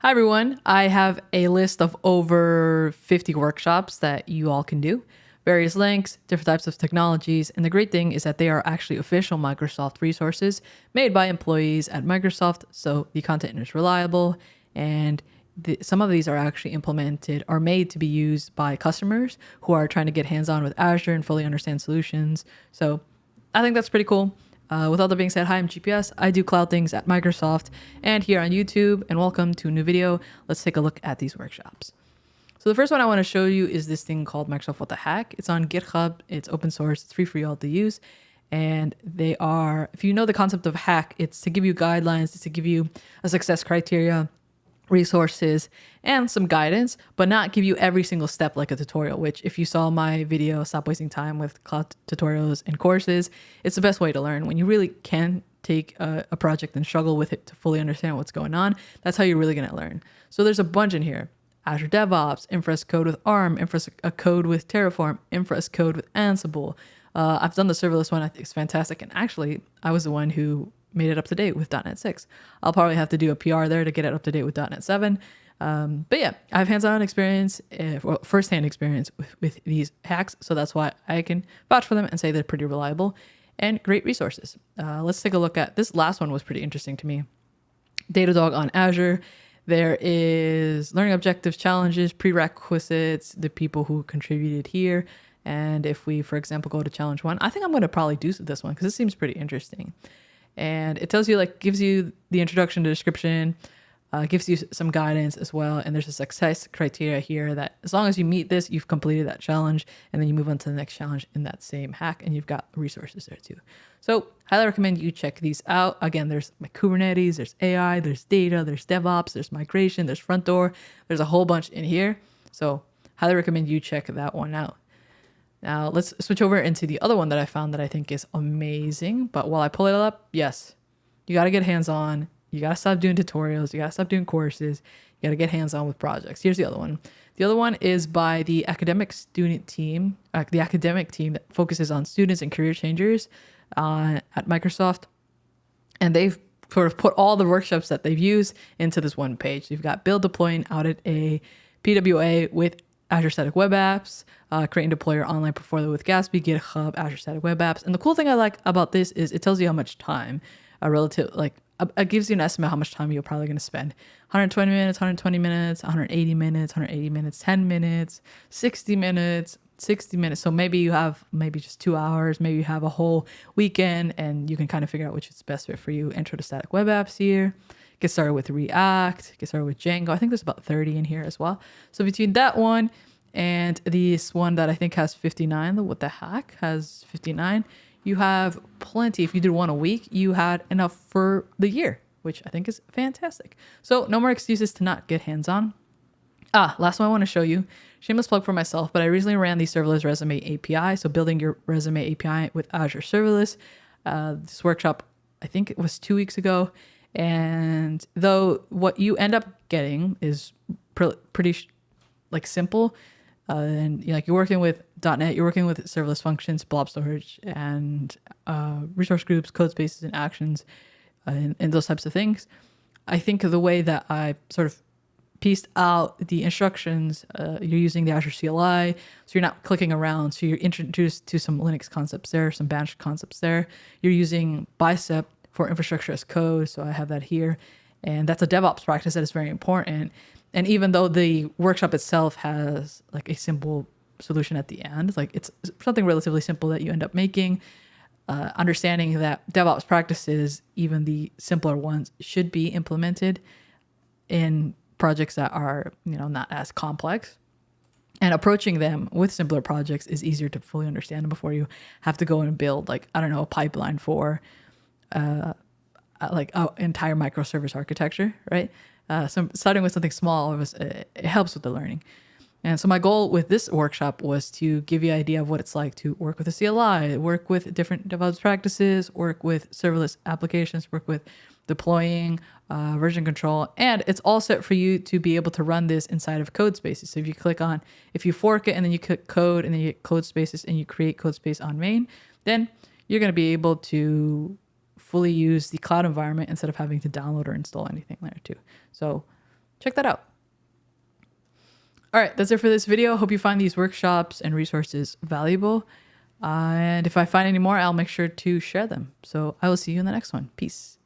Hi, everyone. I have a list of over 50 workshops that you all can do, various links, different types of technologies. And the great thing is that they are actually official Microsoft resources made by employees at Microsoft. So the content is reliable. And some of these are actually implemented or made to be used by customers who are trying to get hands on with Azure and fully understand solutions. So I think that's pretty cool. With all that being said, hi, I'm GPS. I do cloud things at Microsoft and here on YouTube, and welcome to a new video. Let's take a look at these workshops. So the first one I want to show you is this thing called Microsoft What the Hack. It's on GitHub. It's open source. It's free for you all to use. And they are, if you know the concept of hack, it's to give you guidelines, it's to give you a success criteria, resources, and some guidance, but not give you every single step like a tutorial, which if you saw my video, Stop Wasting Time with Cloud Tutorials and Courses, it's the best way to learn. When you really can take a project and struggle with it to fully understand what's going on, that's how you're really going to learn. So there's a bunch in here. Azure DevOps, Infra as Code with ARM, Infra as Code with Terraform, Infra as Code with Ansible. I've done the serverless one. I think it's fantastic. And actually, I was the one who made it up to date with .NET 6. I'll probably have to do a PR there to get it up to date with .NET 7. But yeah, I have hands-on experience, first-hand experience with these hacks. So that's why I can vouch for them and say they're pretty reliable and great resources. Let's take a look at this last one. Was pretty interesting to me. Datadog on Azure. There is learning objectives, challenges, prerequisites, the people who contributed here. And if we, for example, go to challenge one, I think I'm going to probably do this one because it seems pretty interesting. And it tells you, like, gives you the introduction to description, gives you some guidance as well. And there's a success criteria here that as long as you meet this, you've completed that challenge, and then you move on to the next challenge in that same hack, and you've got resources there too. So highly recommend you check these out. Again, there's Kubernetes, there's AI, there's data, there's DevOps, there's migration, there's front door. There's a whole bunch in here. So highly recommend you check that one out. Now let's switch over into the other one that I found that I think is amazing. But while I pull it up, yes, you got to get hands-on. You got to stop doing tutorials. You got to stop doing courses. You got to get hands-on with projects. Here's the other one. The other one is by the academic student team, the academic team that focuses on students and career changers at Microsoft. And they've sort of put all the workshops that they've used into this one page. You've got build, deploy, and audit a PWA with Azure Static Web Apps, create and deploy your online portfolio with Gatsby, GitHub, Azure Static Web Apps. And the cool thing I like about this is it tells you how much time, it gives you an estimate how much time you're probably going to spend. 120 minutes, 120 minutes, 180 minutes, 180 minutes, 10 minutes, 60 minutes, 60 minutes. So maybe you have just 2 hours, maybe you have a whole weekend, and you can kind of figure out which is best fit for you. Intro to Static Web Apps here. Get started with React, get started with Django. I think there's about 30 in here as well. So between that one and this one that I think has 59, the What the Hack has 59, you have plenty. If you did one a week, you had enough for the year, which I think is fantastic. So no more excuses to not get hands-on. Last one I want to show you. Shameless plug for myself, but I recently ran the Serverless Resume API. So building your resume API with Azure Serverless. This workshop, I think it was 2 weeks ago. And though what you end up getting is pretty simple, and you're working with .NET, you're working with serverless functions, blob storage, and resource groups, code spaces, and actions, and those types of things. I think the way that I sort of pieced out the instructions, you're using the Azure CLI, so you're not clicking around. So you're introduced to some Linux concepts there, some Bash concepts there. You're using Bicep for infrastructure as code. So I have that here. And that's a DevOps practice that is very important. And even though the workshop itself has like a simple solution at the end, like it's something relatively simple that you end up making, understanding that DevOps practices, even the simpler ones, should be implemented in projects that are, not as complex. And approaching them with simpler projects is easier to fully understand before you have to go and build a pipeline for entire microservice architecture, right? So starting with something small it helps with the learning. And so my goal with this workshop was to give you an idea of what it's like to work with a CLI, work with different DevOps practices, work with serverless applications, work with deploying, version control, and it's all set for you to be able to run this inside of code spaces. So if you fork it and then you click code and then you get code spaces and you create code space on main, then you're going to be able to fully use the cloud environment instead of having to download or install anything there too. So check that out. All right, that's it for this video. Hope you find these workshops and resources valuable. And if I find any more, I'll make sure to share them. So I will see you in the next one. Peace.